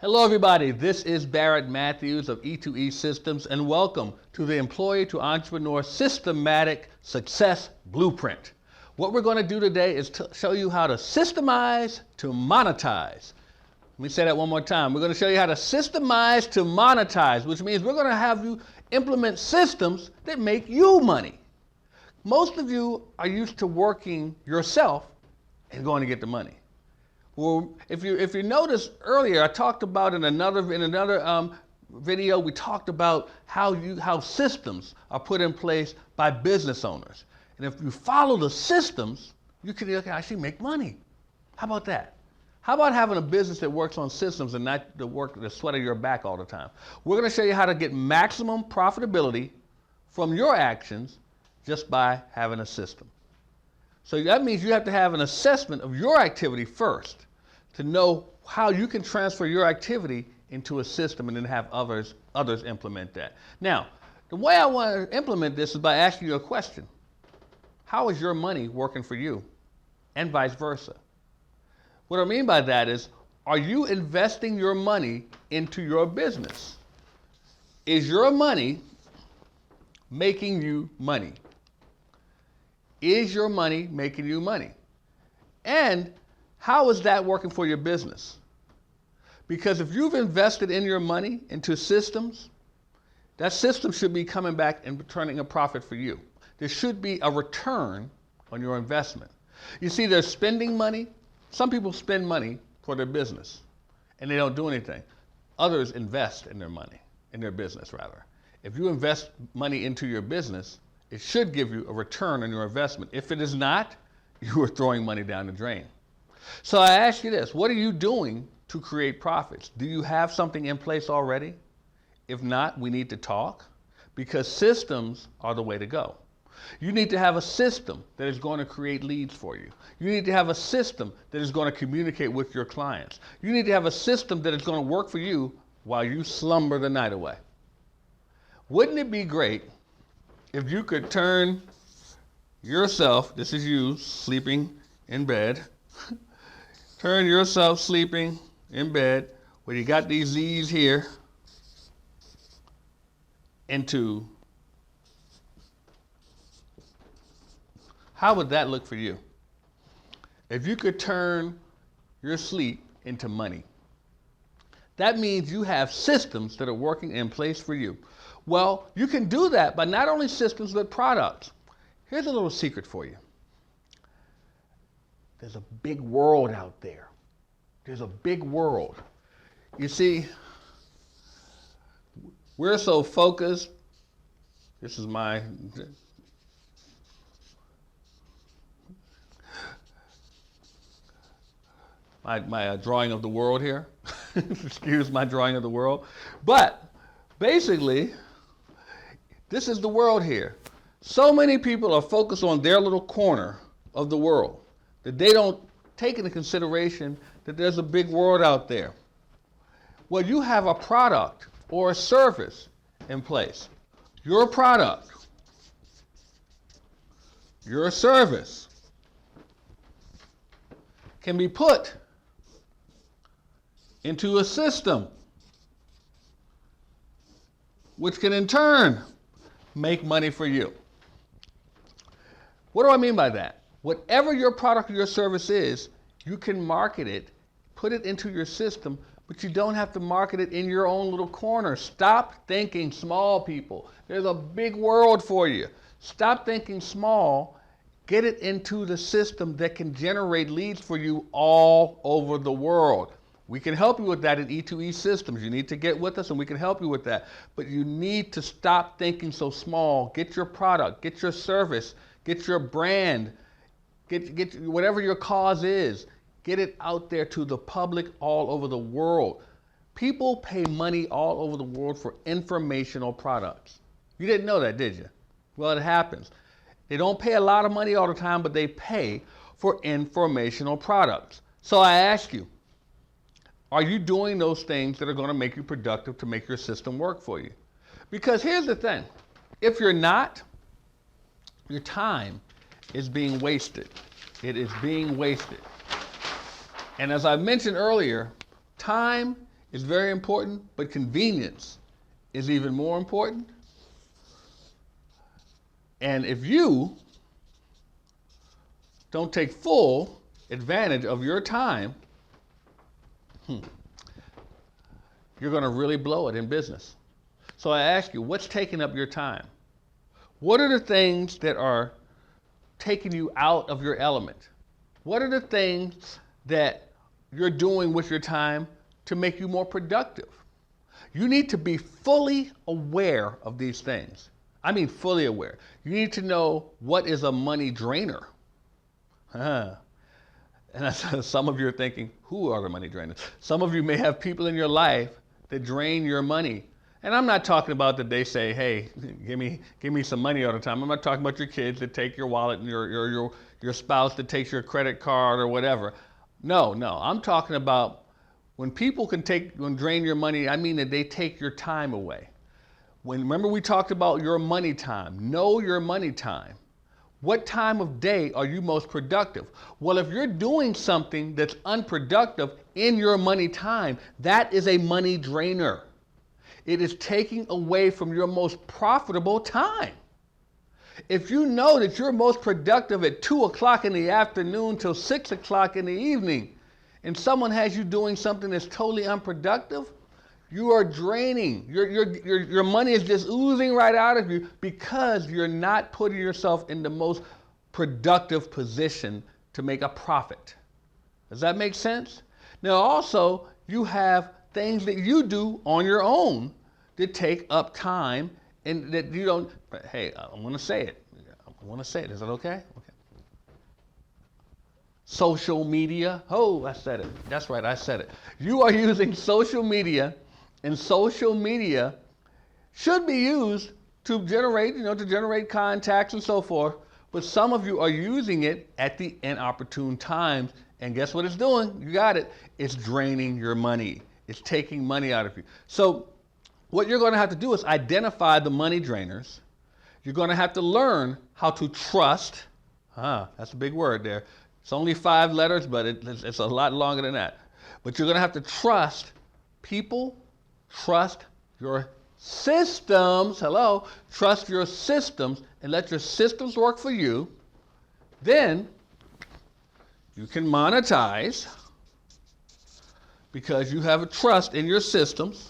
Hello everybody, this is Barrett Matthews of E2E Systems and welcome to the Employee to Entrepreneur Systematic Success Blueprint. What we're going to do today is to show you how to systemize to monetize. Let me say that one more time. We're going to show you how to systemize to monetize, which means we're going to have you implement systems that make you money. Most of you are used to working yourself and going to get the money. Well, if you notice earlier, I talked about in another video, we talked about how systems are put in place by business owners. And if you follow the systems, you can actually make money. How about that? How about having a business that works on systems and not the sweat of your back all the time? We're going to show you how to get maximum profitability from your actions just by having a system. So that means you have to have an assessment of your activity first to know how you can transfer your activity into a system and then have others implement that. Now, the way I want to implement this is by asking you a question. How is your money working for you? And vice versa. What I mean by that is, are you investing your money into your business? Is your money making you money? Is your money making you money? And how is that working for your business? Because if you've invested in your money into systems, that system should be coming back and returning a profit for you. There should be a return on your investment. You see, they're spending money. Some people spend money for their business and they don't do anything. Others invest in their money, in their business rather. If you invest money into your business, it should give you a return on your investment. If it is not, you are throwing money down the drain. So I ask you this, what are you doing to create profits? Do you have something in place already? If not, we need to talk because systems are the way to go. You need to have a system that is going to create leads for you. You need to have a system that is going to communicate with your clients. You need to have a system that is going to work for you while you slumber the night away. Wouldn't it be great if you could turn yourself, this is you sleeping in bed, turn yourself sleeping in bed where you got these Z's here into, how would that look for you? If you could turn your sleep into money. That means you have systems that are working in place for you. Well, you can do that by not only systems, but products. Here's a little secret for you. There's a big world out there. There's a big world. You see, we're so focused. This is my drawing of the world here. Excuse my drawing of the world. But basically, this is the world here. So many people are focused on their little corner of the world that they don't take into consideration that there's a big world out there. Well, you have a product or a service in place. Your product, your service can be put into a system which can in turn make money for you. What do I mean by that? Whatever your product or your service is, you can market it, put it into your system, but you don't have to market it in your own little corner. Stop thinking small, people. There's a big world for you. Stop thinking small. Get it into the system that can generate leads for you all over the world. We can help you with that at E2E Systems. You need to get with us and we can help you with that. But you need to stop thinking so small. Get your product, get your service, get your brand, get whatever your cause is. Get it out there to the public all over the world. People pay money all over the world for informational products. You didn't know that, did you? Well, it happens. They don't pay a lot of money all the time, but they pay for informational products. So I ask you, are you doing those things that are going to make you productive to make your system work for you? Because here's the thing. If you're not, your time is being wasted. It is being wasted. And as I mentioned earlier, time is very important, but convenience is even more important. And if you don't take full advantage of your time, you're going to really blow it in business. So I ask you, what's taking up your time? What are the things that are taking you out of your element? What are the things that you're doing with your time to make you more productive? You need to be fully aware of these things. I mean, fully aware. You need to know what is a money drainer. And some of you are thinking, who are the money drainers? Some of you may have people in your life that drain your money. And I'm not talking about that they say, hey, give me some money all the time. I'm not talking about your kids that take your wallet and your spouse that takes your credit card or whatever. No. I'm talking about when people can drain your money, I mean that they take your time away. Remember we talked about your money time. Know your money time. What time of day are you most productive? Well, if you're doing something that's unproductive in your money time, that is a money drainer. It is taking away from your most profitable time. If you know that you're most productive at 2 o'clock in the afternoon till 6 o'clock in the evening, and someone has you doing something that's totally unproductive, you are draining. Your money is just oozing right out of you because you're not putting yourself in the most productive position to make a profit. Does that make sense? Now also, you have things that you do on your own that take up time and that you don't, hey, I'm gonna say it. Is that okay? Okay. Social media. Oh, I said it. That's right, I said it. You are using social media, and social media should be used to generate contacts and so forth. But some of you are using it at the inopportune times. And guess what it's doing? You got it. It's draining your money. It's taking money out of you. So what you're going to have to do is identify the money drainers. You're going to have to learn how to trust. That's a big word there. It's only 5 letters, but it's a lot longer than that. But you're going to have to trust people, trust your systems. Hello. Trust your systems and let your systems work for you. Then you can monetize because you have a trust in your systems.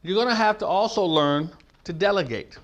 You're going to have to also learn to delegate.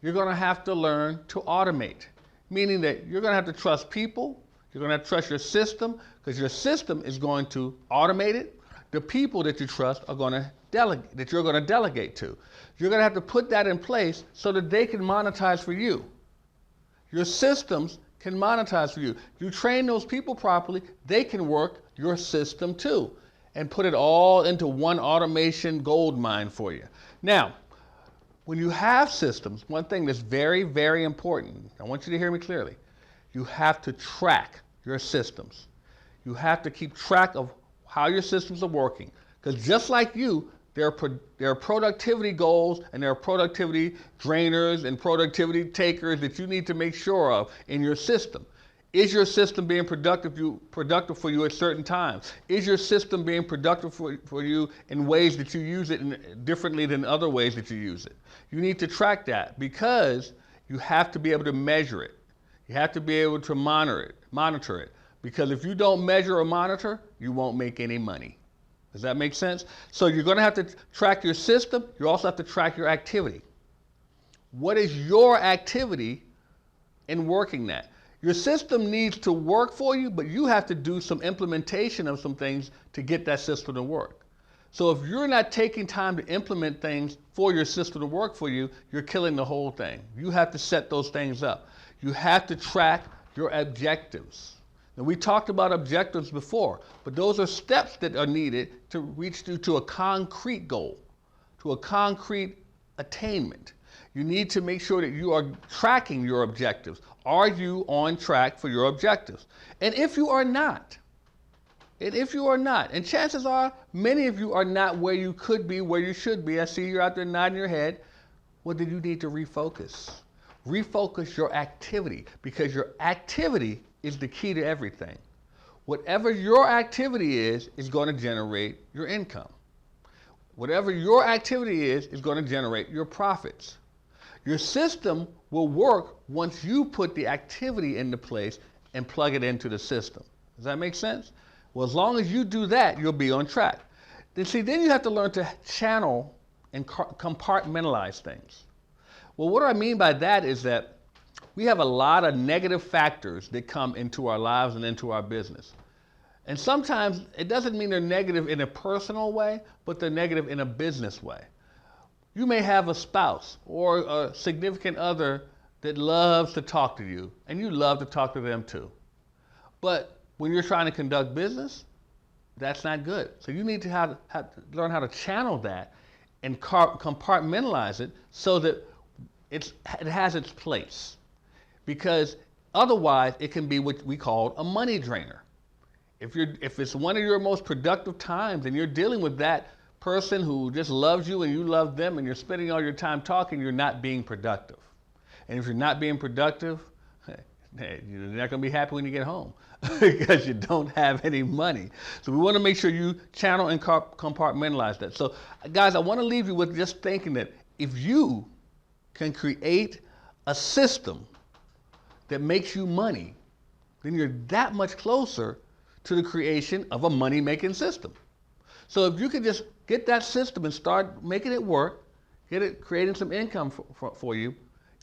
You're going to have to learn to automate, meaning that you're going to have to trust people. You're going to have to trust your system because your system is going to automate it. The people that you trust are going to delegate, that you're going to delegate to. You're going to have to put that in place so that they can monetize for you. Your systems can monetize for you. You train those people properly, they can work your system too and put it all into one automation gold mine for you. Now, when you have systems, one thing that's very, very important, I want you to hear me clearly, you have to track your systems. You have to keep track of how your systems are working. Because just like you, there are productivity goals and there are productivity drainers and productivity takers that you need to make sure of in your system. Is your system being productive for you at certain times? Is your system being productive for you in ways that you use it differently than other ways that you use it? You need to track that because you have to be able to measure it. You have to be able to monitor it. Because if you don't measure or monitor, you won't make any money. Does that make sense? So you're going to have to track your system. You also have to track your activity. What is your activity in working that? Your system needs to work for you, but you have to do some implementation of some things to get that system to work. So if you're not taking time to implement things for your system to work for you, you're killing the whole thing. You have to set those things up. You have to track your objectives. Now, we talked about objectives before, but those are steps that are needed to reach you to a concrete goal, to a concrete attainment. You need to make sure that you are tracking your objectives. Are you on track for your objectives? And if you are not, and chances are many of you are not where you could be, where you should be. I see you're out there nodding your head. Well, then you need to refocus. Refocus your activity because your activity is the key to everything. Whatever your activity is going to generate your income. Whatever your activity is going to generate your profits. Your system will work once you put the activity into place and plug it into the system. Does that make sense? Well, as long as you do that, you'll be on track. Then you have to learn to channel and compartmentalize things. Well, what I mean by that is that we have a lot of negative factors that come into our lives and into our business. And sometimes it doesn't mean they're negative in a personal way, but they're negative in a business way. You may have a spouse or a significant other that loves to talk to you, and you love to talk to them too. But when you're trying to conduct business, that's not good. So you need to learn how to channel that and compartmentalize it so that it has its place. Because otherwise, it can be what we call a money drainer. If it's one of your most productive times and you're dealing with that person who just loves you and you love them and you're spending all your time talking, you're not being productive. And if you're not being productive, you're not going to be happy when you get home because you don't have any money. So we want to make sure you channel and compartmentalize that. So guys, I want to leave you with just thinking that if you can create a system that makes you money, then you're that much closer to the creation of a money-making system. So if you can just get that system and start making it work, creating some income for you,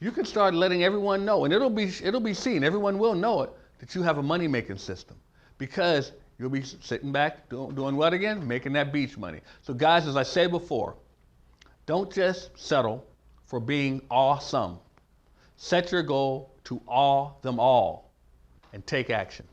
you can start letting everyone know, and it'll be seen, everyone will know it, that you have a money-making system, because you'll be sitting back, doing what again? Making that beach money. So guys, as I said before, don't just settle for being awesome. Set your goal to awe them all and take action.